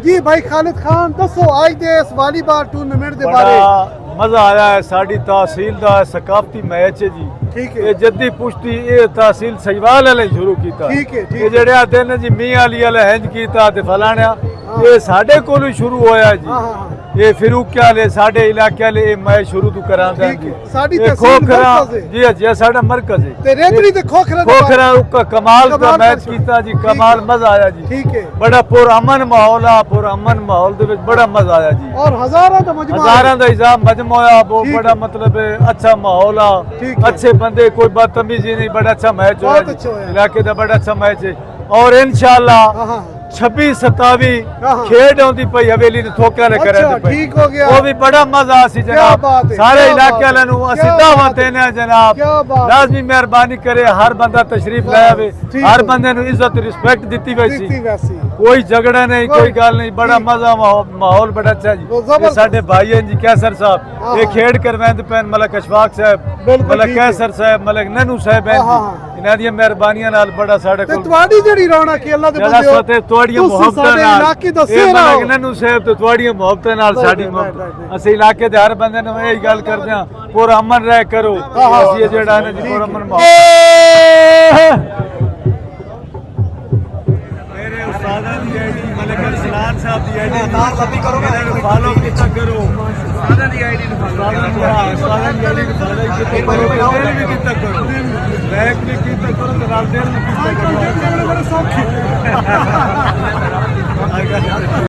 जी भाई खालिद खान दसो आज दे इस वॉलीबॉल टूर्नामेंट दे बारे मजा आया है। साड़ी तहसील का सकाफती मैच है जी। ठीक है ये जद्दी पुश्ती ये तहसील सहीवाल वाले शुरू किया। ठीक है, ठीक ये जेड़े आते ने जी मी अली वाले हैंज किया ते फलाणा ये साडे कोलों शुरू होया जी। हाँ हाँ हाँ ये फिरूक वाले साडे इलाके वाले ये मैच शुरू तो करांदा ठीक है साडी ये तहसील खोखरा मरकज है जी जी साडा मरकज है ते रेतरी ते खोखरा दे खोखरा का कमाल का कमाल मैच कर- किया जी। ठीक कमाल है। मजा आया जी। ठीक है बड़ा पुरअमन माहौल आ पुरअमन माहौल दे विच बड़ा मजा आया जी। और हजारों दा मजमा हजारों का हिसाब मजमू होया बहुत ठीक बड़ा है। मतलब है, अच्छा माहौल आ ठीक है। अच्छे बंदे कोई बदतमीजी नहीं बड़ा अच्छा मैच बहुत होया अच्छा जी। होया। इलाके का बड़ा अच्छा मैच है और इंशाल्लाह हाँ हाँ 26-27 हाँ, हाँ। खेड आउंदी पई हवेली ने थोके ने करे अच्छा ठीक हो गया वो भी बड़ा मजा आसी क्या जनाब बात है, सारे क्या इलाके बात है, वाले नु क्या असि बात दावत है। देने हैं जनाब। क्या बात है। लाजमी मेहरबानी करे हर बंदा तशरीफ ले आवे ठीक हर है। बंदे नु इज्जत रिस्पेक्ट दिती दीती वैसी वैसी कोई झगड़ा नहीं कोई गल नहीं बड़ा ठीक। मजा माहौल बड़ा अच्छा जी। वो ये जबरदस्त। साडे भाई हैं जी कैसर साहब हाँ, ये हाँ। खेड करवेंद पैन मलक अशफाक साहब बिल्कुल मलक ठीक है। कैसर साहब मलक ननू साहब हैं हाँ, हाँ, जी हाँ। इन्हां दी मेहरबानियां नाल बड़ा साडे ते कोल तुम्हारी जेड़ी रौनक है अल्लाह दे जरा बंदे सोते तोड़ियां मोहब्बतां साडे नाल इलाके दा ये सेहरा मलक हो। ननू साहब ते तोड़ियां मोहब्बतां नाल राइट, साडी राइट, मोहब्बत राइट, राइट। ਅਸੀਂ ਇਲਾਕੇ ਦੇ ਹਰ ਬੰਦੇ ਨੂੰ ਇਹ ਗੱਲ ਕਰਦੇ ਆ ਪੂਰਾ ਅਮਨ ਰਹਿ ਕਰੋ ਹਾਂ, ਹਾਂ। ਅਸੀਂ ਇਹ ਜਿਹੜਾ ਹੈ ਜੀ ਪੂਰਾ ਅਮਨ ਮਾਹੌਲ ਮੇਰੇ ਉਸਤਾਦਾਂ ਦੀ ਆਈਡੀ ਮਲਕ ਅਰਸਲਾਨ ਸਾਹਿਬ ਦੀ ਆਈਡੀ ਨਾਲ ਸਭੀ ਕਰੋ ਮੈਨੂੰ ਫਾਲੋ ਕੀਤਾ ਕਰੋ ਉਸਤਾਦਾਂ ਦੀ ਆਈਡੀ ਨੂੰ ਫਾਲੋ ਉਸਤਾਦਾਂ ਦੀ ਆਈਡੀ ਨੂੰ ਫਾਲੋ ਵੀ ਕੀਤਾ ਕਰੋ ਲਾਈਕ ਵੀ ਕੀਤਾ ਕਰੋ ਤੇ ਨਾਲ ਦਿਲ ਵੀ ਕੀਤਾ ਕਰੋ बड़े सौखे